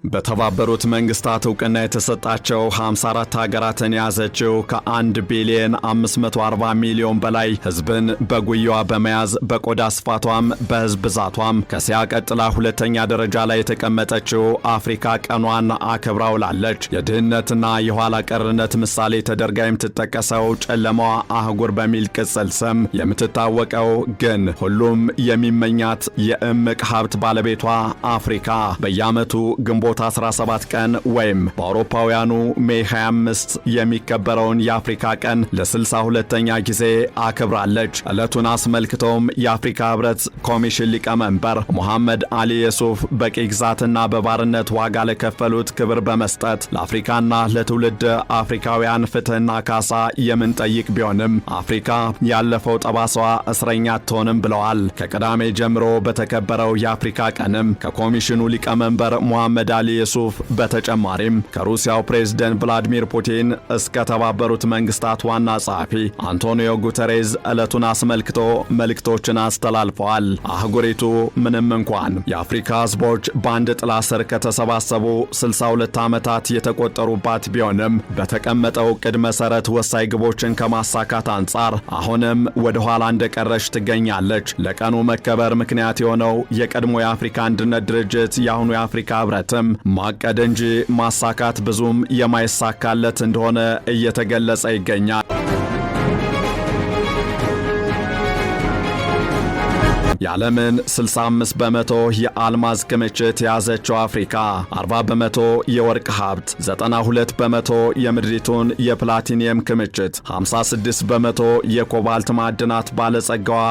በተባበሩት መንግስታት ዕውቅና የተሰጣቸው 54 ሀገራትን ያዘችው ከ1 ቢሊዮን 540 ሚሊዮን በላይ ህዝብን በጉያዋ በመያዝ በቆዳ ስፋቷም በህዝብ ብዛቷም ከእስያ ቀጥላ ሁለተኛ ደረጃ ላይ የተቀመጠችው አፍሪካ ቀኗን አክብራ ውላለች። የድህነትና የኋላ ቀርነት ምሳሌ ተደርጋ የምትጠቀሰው ጨለማዋ አህጉር በሚል ቅጽል ስም የምትታወቀው ግን ሁሉም የሚመኛት የእምቅ ሀብት ባለቤቷ አፍሪካ በየዓመቱ ግንቦት 17 ቀን ወይም በአውሮፓውያኑ ሜይ 25 የሚከበረውን የአፍሪካ ቀን ለ62ኛ ጊዜ አክብራለች። ዕለቱን አስመልክቶም የአፍሪካ ህብረት ኮሚሽን ሊቀመንበር ሙሐመድ አሊ የሱፍ በቂ ግዛትና በባርነት ዋጋ ለከፈሉት ክብር በመስጠት ለአፍሪካና ለትውልድ አፍሪካውያን ፍትህና ካሳ የምንጠይቅ ቢሆንም አፍሪካ ያለፈው ጠባሳዋ እስረኛ አትሆንም ብለዋል። ከቅዳሜ ጀምሮ በተከበረው የአፍሪካ ቀንም ከኮሚሽኑ ሊቀመንበር ሙሐመድ አሊ የሱፍ በተጨማሪም ከሩሲያው ፕሬዝዳንት ቭላዲሚር ፑቲን እስከ ተባበሩት መንግስታት ዋና ጸሐፊ አንቶኒዮ ጉተሬዝ ዕለቱን አስመልክቶ መልእክቶችን አስተላልፈዋል። አህጉሪቱ ምንም እንኳን የአፍሪካ ህዝቦች በአንድ ጥላ ስር ከተሰባሰቡ 62 ዓመታት የተቆጠሩባት ቢሆንም በተቀመጠው ዕቅድ መሰረት ወሳኝ ግቦችን ከማሳካት አንጻር አሁንም ወደ ኋላ እንደቀረች ትገኛለች። ለቀኑ መከበር ምክንያት የሆነው የቀድሞ የአፍሪካ አንድነት ድርጅት የአሁኑ የአፍሪካ ህብረትም ማቀድ እንጂ ማሳካት ብዙም የማይሳካለት እንደሆነ እየተገለጸ ይገኛል። የዓለምን 65 በመቶ የአልማዝ ክምችት የያዘችው አፍሪካ 40 በመቶ የወርቅ ሀብት፣ 92 በመቶ የምድሪቱን የፕላቲኒየም ክምችት፣ 56 በመቶ የኮባልት ማዕድናት ባለጸጋዋ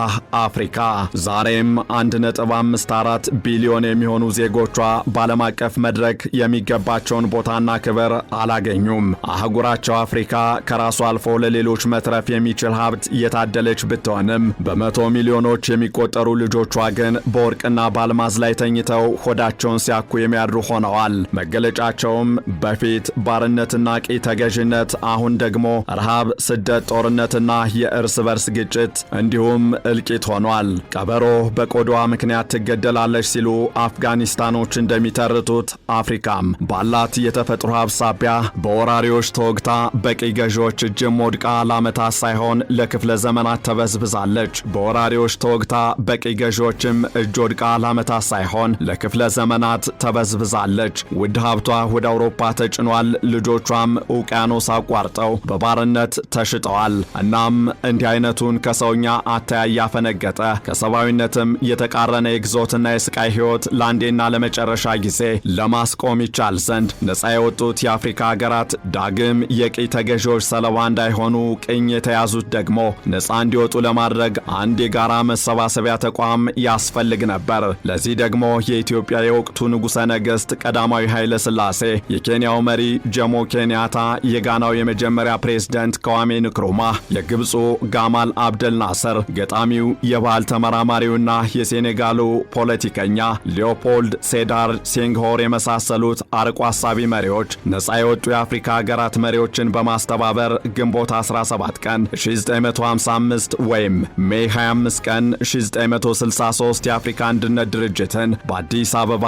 አፍሪካ ዛሬም 1.54 ቢሊዮን የሚሆኑ ዜጎቿ በዓለም አቀፍ መድረክ የሚገባቸውን ቦታና ክብር አላገኙም። አህጉራቸው አፍሪካ ከራሱ አልፎ ለሌሎች መትረፍ የሚችል ሀብት የታደለች ብትሆንም በመቶ ሚሊዮኖች የሚቆጠሩ ልጆቿ ግን በወርቅና በአልማዝ ላይ ተኝተው ሆዳቸውን ሲያኩ የሚያድሩ ሆነዋል። መገለጫቸውም በፊት ባርነትና ቂ ተገዥነት፣ አሁን ደግሞ ረሃብ፣ ስደት፣ ጦርነትና የእርስ በርስ ግጭት እንዲሁም እልቂት ሆኗል። ቀበሮ በቆዳዋ ምክንያት ትገደላለች ሲሉ አፍጋኒስታኖች እንደሚተርቱት አፍሪካም ባላት የተፈጥሮ ሀብት ሳቢያ በወራሪዎች ተወግታ በቂ ገዢዎች እጅም ወድቃ ለዓመታት ሳይሆን ለክፍለ ዘመናት ተበዝብዛለች። በወራሪዎች ተወግታ በቂ ገዢዎችም እጅ ወድቃ ለዓመታት ሳይሆን ለክፍለ ዘመናት ተበዝብዛለች። ውድ ሀብቷ ወደ አውሮፓ ተጭኗል። ልጆቿም ውቅያኖስ አቋርጠው በባርነት ተሽጠዋል። እናም እንዲህ አይነቱን ከሰውኛ አተያይ ያፈነገጠ ከሰብአዊነትም የተቃረነ የግዞትና የስቃይ ሕይወት ለአንዴና ለመጨረሻ ጊዜ ለማስቆም ይቻል ዘንድ ነፃ የወጡት የአፍሪካ ሀገራት ዳግም የቂ ተገዢዎች ሰለባ እንዳይሆኑ፣ ቅኝ የተያዙት ደግሞ ነፃ እንዲወጡ ለማድረግ አንድ የጋራ መሰባሰቢያ ተቋም ያስፈልግ ነበር። ለዚህ ደግሞ የኢትዮጵያ የወቅቱ ንጉሠ ነገሥት ቀዳማዊ ኃይለ ሥላሴ፣ የኬንያው መሪ ጆሞ ኬንያታ፣ የጋናው የመጀመሪያ ፕሬዝዳንት ከዋሜ ንክሩማህ፣ የግብፁ ጋማል አብደል ናስር፣ ገጣሚው የባህል ተመራማሪውና የሴኔጋሉ ፖለቲከኛ ሊዮፖልድ ሴዳር ሴንግሆር የመሳሰሉት አርቆ አሳቢ መሪዎች ነፃ የወጡ የአፍሪካ ሀገራት መሪዎችን በማስተባበር ግንቦት 17 ቀን 1955 ወይም ሜይ 25 ቀን 1963 የአፍሪካ አንድነት ድርጅትን በአዲስ አበባ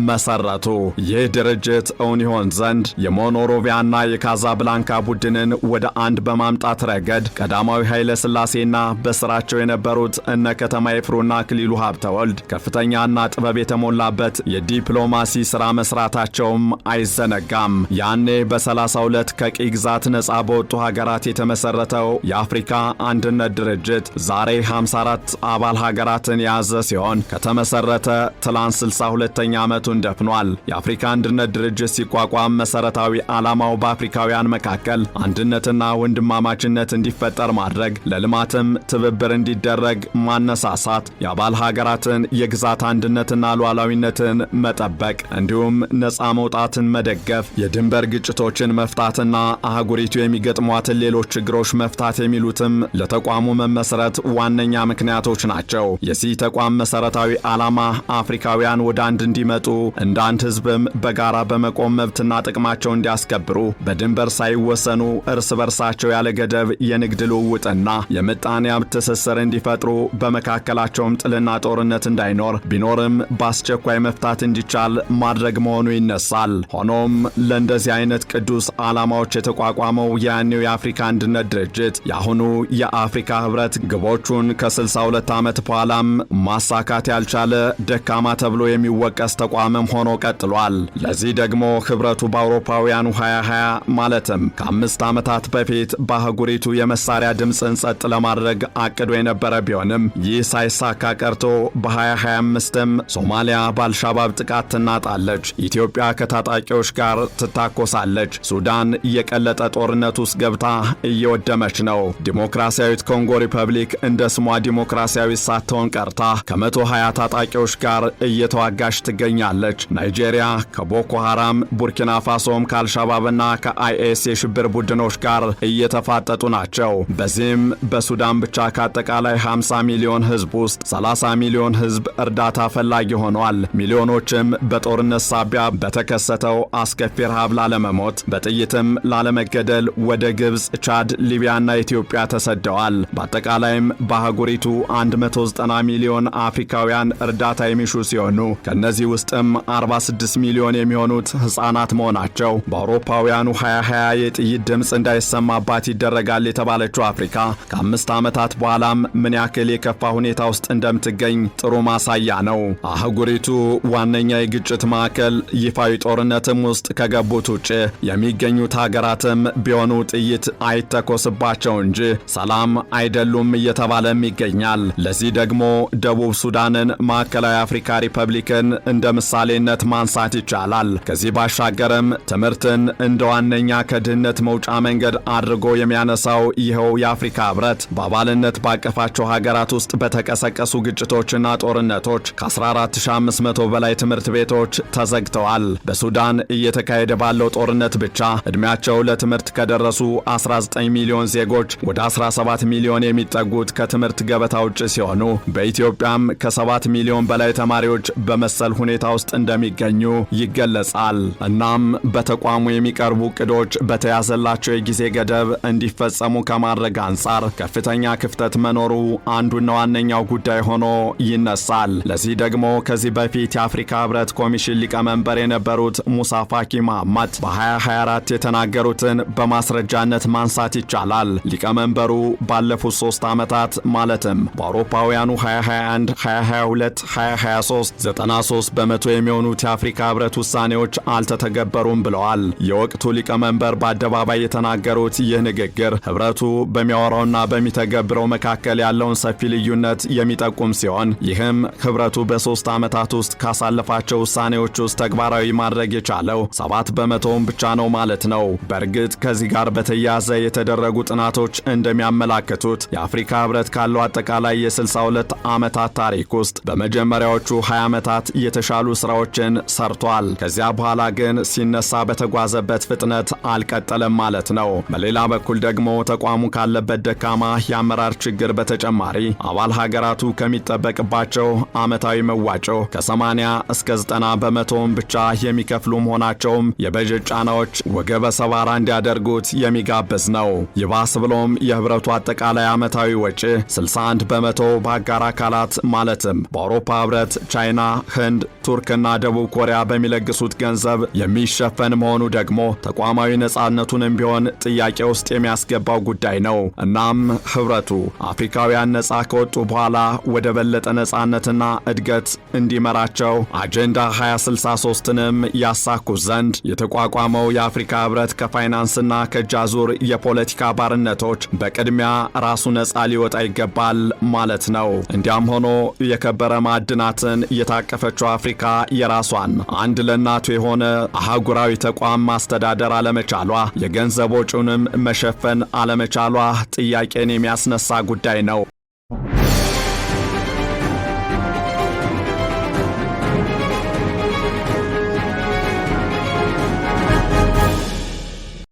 መሰረቱ። ይህ ድርጅት እውን ይሆን ዘንድ የሞኖሮቪያና የካዛብላንካ ቡድንን ወደ አንድ በማምጣት ረገድ ቀዳማዊ ኃይለ ሥላሴና በስራቸው የነበሩት እነ ከተማ ይፍሩና አክሊሉ ሀብተወልድ ከፍተኛና ጥበብ የተሞላበት የዲፕሎማሲ ሥራ መስራታቸውም አይዘነጋም። ያኔ በ32 ከቂ ግዛት ነፃ በወጡ ሀገራት የተመሰረተው የአፍሪካ አንድነት ድርጅት ዛሬ 54 አባል ሀገራትን የያዘ ሲሆን ከተመሰረተ ትላንት 62ኛ ዓመቱን ደፍኗል። የአፍሪካ አንድነት ድርጅት ሲቋቋም መሰረታዊ ዓላማው በአፍሪካውያን መካከል አንድነትና ወንድማማችነት እንዲፈጠር ማድረግ፣ ለልማትም ትብብር እንዲደረግ ማነሳሳት፣ የአባል ሀገራትን የግዛት አንድነትና ሉዓላዊነትን መጠበቅ እንዲሁም ነፃ መውጣትን መደገፍ፣ የድንበር ግጭቶችን መፍታትና አህጉሪቱ የሚገጥሟትን ሌሎች ችግሮች መፍታት የሚሉትም ለተቋሙ መመስረት ዋነኛ ምክንያቶች ናቸው። የዚህ ተቋም መሰረታዊ ዓላማ አፍሪካውያን ወደ አንድ እንዲመጡ፣ እንደ አንድ ህዝብም በጋራ በመቆም መብትና ጥቅማቸው እንዲያስከብሩ፣ በድንበር ሳይወሰኑ እርስ በርሳቸው ያለ ገደብ የንግድ ልውውጥና የምጣኔ ሀብት ትስስር እንዲፈጥሩ፣ በመካከላቸውም ጥልና ጦርነት እንዳይኖር፣ ቢኖርም በአስቸኳይ መፍታት እንዲቻል ማድረግ መሆኑ ይነሳል። ሆኖም ለእንደዚህ አይነት ቅዱስ ዓላማዎች የተቋቋመው ያኔው የአፍሪካ አንድነት ድርጅት የአሁኑ የአፍሪካ ህብረት ግቦቹን ከ62 ዓመት በኋላም ማሳካት ያልቻለ ደካማ ተብሎ የሚወቀስ ተቋምም ሆኖ ቀጥሏል። ለዚህ ደግሞ ህብረቱ በአውሮፓውያኑ 2020 ማለትም ከ5 ዓመታት በፊት በአህጉሪቱ የመሳሪያ ድምፅን ጸጥ ለማድረግ አቅዶ የነበረ ቢሆንም ይህ ሳይሳካ ቀርቶ በ2025ም ሶማሊያ በአልሻባብ ጥቃት ትናጣለች፣ ኢትዮጵያ ከታጣቂዎች ጋር ትታኮሳለች፣ ሱዳን የቀለጠ ጦርነት ውስጥ ገብታ እየወደመች ነው፣ ዲሞክራሲያዊት ኮንጎ ሪፐብሊክ እንደ ስሟ ዲሞክራሲያዊት ሳትሆን ቀርታ ከ120 ታጣቂዎች ጋር እየተዋጋች ትገኛለች፣ ናይጄሪያ ከቦኮ ሐራም፣ ቡርኪና ፋሶም ከአልሻባብና ከአይኤስ የሽብር ቡድኖች ጋር እየተፋጠጡ ናቸው። በዚህም በሱዳን ብቻ ከአጠቃላይ 50 ሚሊዮን ህዝብ ውስጥ 30 ሚሊዮን ህዝብ እርዳታ ፈላጊ ሆኗል። ሚሊዮኖችም በጦርነት ሳቢያ በተከሰተው አስከፊ ረሃብ ላለመሞት፣ በጥይትም ላለመገደል ወደ ግብፅ፣ ቻድ፣ ሊቢያና ኢትዮጵያ ተሰደዋል። በአጠቃላይም በአህጉሪቱ 190 ሚሊዮን አፍሪካውያን እርዳታ የሚሹ ሲሆኑ ከነዚህ ውስጥም 46 ሚሊዮን የሚሆኑት ህፃናት መሆናቸው። በአውሮፓውያኑ 2020 የጥይት ድምፅ እንዳይሰማባት ይደረጋል የተባለችው አፍሪካ ከ5 ዓመታት በኋላም ምን ያክል የከፋ ሁኔታ ውስጥ እንደምትገኝ ጥሩ ማሳያ ነው። አህጉሪቱ ዋነኛ የግጭት ማዕከል፣ ይፋዊ ጦርነትም ውስጥ ከገቡት ውጭ የሚገኙት ሀገራትም ቢሆኑ ጥይት አይተኮስባቸው እንጂ ሰላም አይደሉም እየተባለም ይገኛል። ለዚህ ደግሞ ደቡብ ሱዳንን፣ ማዕከላዊ አፍሪካ ሪፐብሊክን እንደ ምሳሌነት ማንሳት ይቻላል። ከዚህ ባሻገርም ትምህርትን እንደ ዋነኛ ከድህነት መውጫ መንገድ አድርጎ የሚያነሳው ይኸው የአፍሪካ ህብረት በአባልነት ባቀፋቸው ሀገራት ውስጥ በተቀሰቀሱ ግጭቶችና ጦርነቶች ከ14500 በላይ ትምህርት ቤቶች ተዘግተዋል። በሱዳን እየተካሄደ ባለው ጦርነት ብቻ ዕድሜያቸው ለትምህርት ከደረሱ 19 ሚሊዮን ዜጎች ወደ 17 ሚሊዮን የሚጠጉት ከትምህርት ገበታ ውጭ ሲሆኑ በኢትዮጵያም ከ7 ሚሊዮን በላይ ተማሪዎች በመሰል ሁኔታ ውስጥ እንደሚገኙ ይገለጻል። እናም በተቋሙ የሚቀርቡ ዕቅዶች በተያዘላቸው የጊዜ ገደብ እንዲፈጸሙ ከማድረግ አንጻር ከፍተኛ ክፍተት መኖሩ አንዱና ዋነኛው ጉዳይ ሆኖ ይነሳል። ለዚህ ደግሞ ከዚህ በፊት የአፍሪካ ህብረት ኮሚሽን ሊቀመንበር የነበሩት ሙሳ ፋኪ መሐመድ በ2024 የተናገሩትን በማስረጃነት ማንሳት ይቻላል። ሊቀመንበሩ ባለፉት 3 ዓመታት ማለትም በአውሮፓውያኑ 2021፣ 2022፣ 2023 93 በመቶ የሚሆኑት የአፍሪካ ህብረት ውሳኔዎች አልተተገበሩም ብለዋል። የወቅቱ ሊቀመንበር በአደባባይ የተናገሩት ይህ ንግግር ህብረቱ በሚያወራውና በሚተገብረው መካከል ያለውን ሰፊ ልዩነት የሚጠቁም ሲሆን ይህም ህብረቱ በ3 ዓመታት ውስጥ ካሳለፋቸው ውሳኔዎች ውስጥ ተግባራዊ ማድረግ የቻለው 7 በመቶውን ብቻ ነው ማለት ነው። በእርግጥ ከዚህ ጋር በተያያዘ የተደረጉ ጥናቶች እንደሚያመላክቱት የአፍሪካ ህብረት ካለው አጠቃላይ የ62 ዓመታት ታሪክ ውስጥ በመጀመሪያዎቹ 20 ዓመታት የተሻሉ ስራዎችን ሰርቷል። ከዚያ በኋላ ግን ሲነሳ በተጓዘበት ፍጥነት አልቀጠለም ማለት ነው። በሌላ በኩል ደግሞ ተቋሙ ካለበት ደካማ የአመራር ችግር በተጨማሪ አባል ሀገራቱ ከሚጠበቅባቸው ዓመታዊ መዋጮ ከ80 እስከ 90 በመቶውን ብቻ የሚከፍሉ መሆናቸውም የበጀት ጫናዎች ወገበ ሰባራ እንዲያደርጉት የሚጋብዝ ነው። ይባስ ብሎም የህብረቱ አጠቃላይ ዓመታዊ ወጪ 61 በመቶ በአጋር አካላት ማለትም በአውሮፓ ህብረት፣ ቻይና፣ ህንድ፣ ቱርክና ደቡብ ኮሪያ በሚለግሱት ገንዘብ የሚሸፈን መሆኑ ደግሞ ተቋማዊ ነጻነቱንም ቢሆን ጥያቄ ውስጥ የሚያስገባው ጉዳይ ነው። እናም ህብረቱ አፍሪካውያን ነጻ ከወጡ በኋላ ወደ በለጠ ነጻነትና እድገት እንዲመራቸው አጀንዳ 2063ንም ያሳኩ ዘንድ የተቋቋመው የአፍሪካ ህብረት ከፋይናንስና ከጃዙር የፖለቲካ ባርነቶች በቅድሚያ ራሱ ነጻ ሊወጣ ይገባል ማለት ነው። እንዲያም ሆኖ የከበረ ማዕድናትን የታቀፈችው አፍሪካ የራሷን አንድ ለእናቱ የሆነ አህጉራዊ ተቋም ማስተዳደር አለመቻሏ፣ የገንዘብ ወጪውንም መሸፈን አለመቻሏ ጥያቄን የሚያስነሳ ጉዳይ ነው።